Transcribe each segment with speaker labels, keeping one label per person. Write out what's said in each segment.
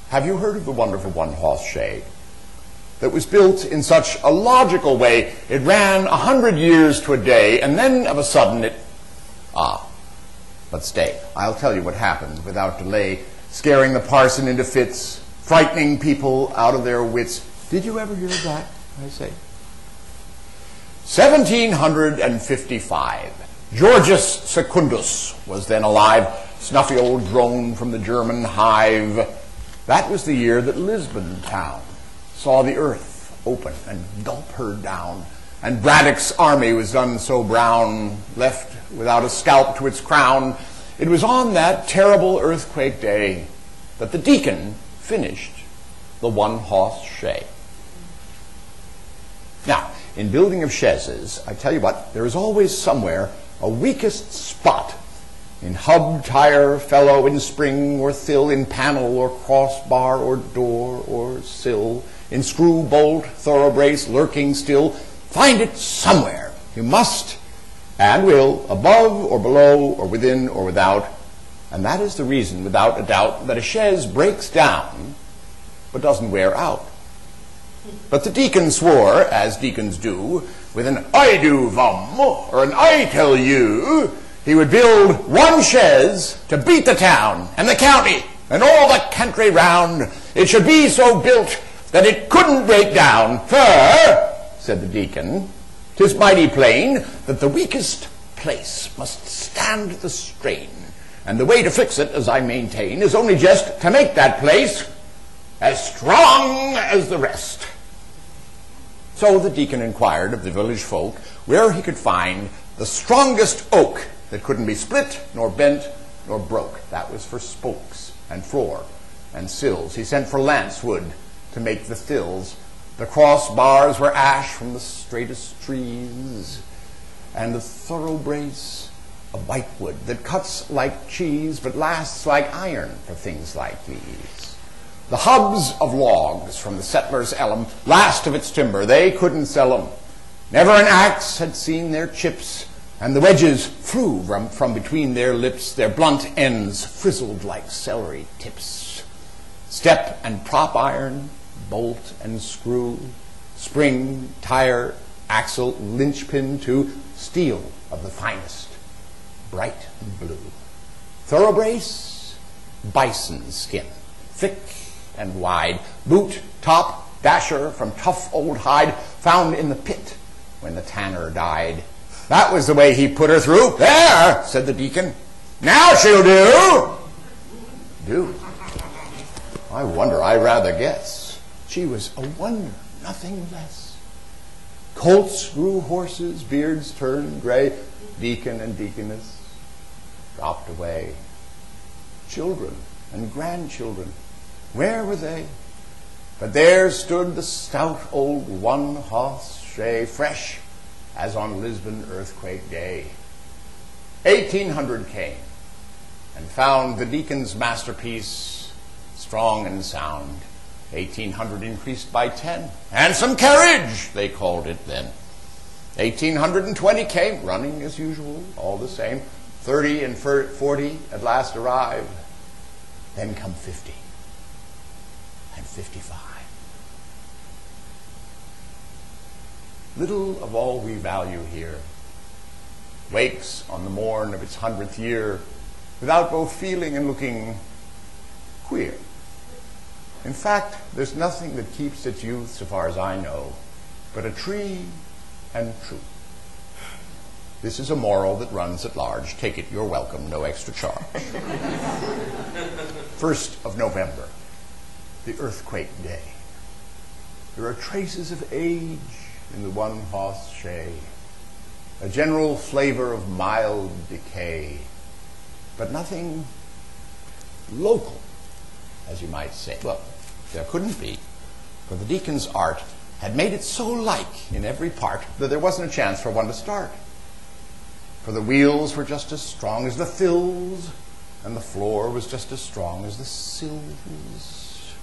Speaker 1: Have you heard of the wonderful one-horse shay that was built in such a logical way? It ran 100 years to a day, and then of a sudden it... But stay, I'll tell you what happened without delay, scaring the parson into fits, frightening people out of their wits. Did you ever hear of that, I say? 1755. Georgius Secundus was then alive, snuffy old drone from the German hive. That was the year that Lisbon town saw the earth open and gulp her down, and Braddock's army was done so brown, left without a scalp to its crown. It was on that terrible earthquake day that the deacon finished the one-horse shay. Now, in building of chaises, I tell you what, there is always somewhere a weakest spot. In hub, tire, felloe, in spring or thill, in panel or crossbar or door or sill, in screw, bolt, thoroughbrace, lurking still. Find it somewhere. You must and will, above or below or within or without. And that is the reason, without a doubt, that a chaise breaks down but doesn't wear out. But the deacon swore, as deacons do, with an I do vum or an I tell you, he would build one chaise to beat the town and the county and all the country round. It should be so built that it couldn't break down. For, said the deacon, 'tis mighty plain that the weakest place must stand the strain. And the way to fix it, as I maintain, is only just to make that place as strong as the rest. So the deacon inquired of the village folk where he could find the strongest oak that couldn't be split, nor bent, nor broke. That was for spokes and floor and sills. He sent for lance wood to make the thills. The crossbars were ash from the straightest trees, and the thoroughbrace of whitewood that cuts like cheese but lasts like iron for things like these. The hubs of logs from the settler's ellum, last of its timber, they couldn't sell 'em. Never an axe had seen their chips, and the wedges flew from between their lips, their blunt ends frizzled like celery tips. Step and prop iron, bolt and screw, spring, tire, axle, linchpin too, steel of the finest, bright and blue. Thoroughbrace, bison skin, thick and wide, boot, top, dasher from tough old hide, found in the pit when the tanner died. That was the way he put her through. There, said the deacon. Now she'll do. Do? I wonder, I rather guess. She was a wonder, nothing less. Colts grew horses, beards turned gray. Deacon and deaconess dropped away. Children and grandchildren, where were they? But there stood the stout old one-horse shay, fresh as on Lisbon earthquake day. 1800 came and found the deacon's masterpiece strong and sound. 1800 increased by 10. Handsome carriage, they called it then. 1820 came, running as usual, all the same. 30 and 40 at last arrived. Then come 50 and 55. Little of all we value here wakes on the morn of its 100th year without both feeling and looking queer. In fact, there's nothing that keeps its youth, so far as I know, but a tree and truth. This is a moral that runs at large. Take it, you're welcome, no extra charge. 1st of November, the earthquake day. There are traces of age in the one-horse shay, a general flavor of mild decay, but nothing local, as you might say. Well, there couldn't be, for the deacon's art had made it so like in every part that there wasn't a chance for one to start. For the wheels were just as strong as the thills, and the floor was just as strong as the sills,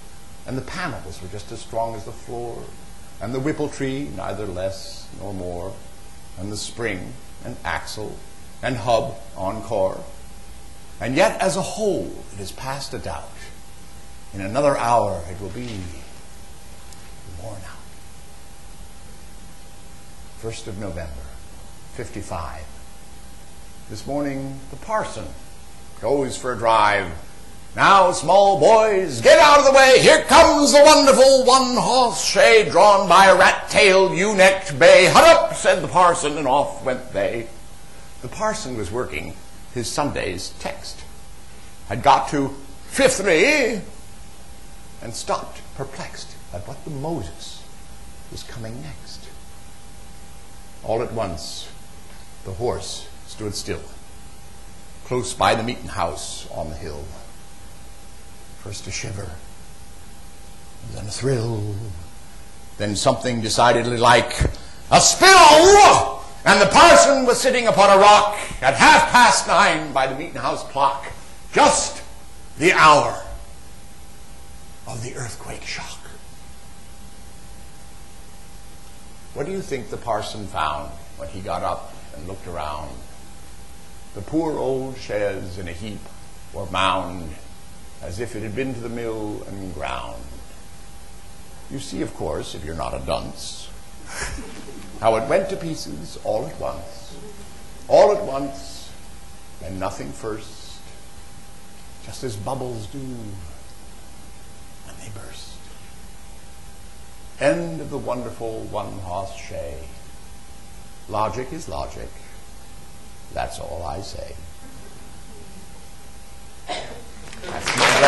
Speaker 1: and the panels were just as strong as the floor, and the whippletree neither less nor more, and the spring and axle and hub encore. And yet, as a whole, it is past a doubt, In another hour it will be worn out. 1st of November, 55. This morning the parson goes for a drive. Now, small boys, get out of the way. Here comes the wonderful one-horse shay drawn by a rat-tailed, ewe-necked bay. Hut up, said the parson, and off went they. The parson was working his Sunday's text, had got to fifthly, and stopped perplexed at what the Moses was coming next. All at once, the horse stood still, close by the meeting house on the hill. First a shiver, then a thrill, then something decidedly like a spill, and the parson was sitting upon a rock at 9:30 by the meeting house clock, just the hour of the earthquake shock. What do you think the parson found when he got up and looked around? The poor old chaise in a heap or mound, as if it had been to the mill and ground. You see, of course, if you're not a dunce, how it went to pieces all at once, and nothing first, just as bubbles do when they burst. End of the wonderful one-horse shay. Logic is logic. That's all I say. That's my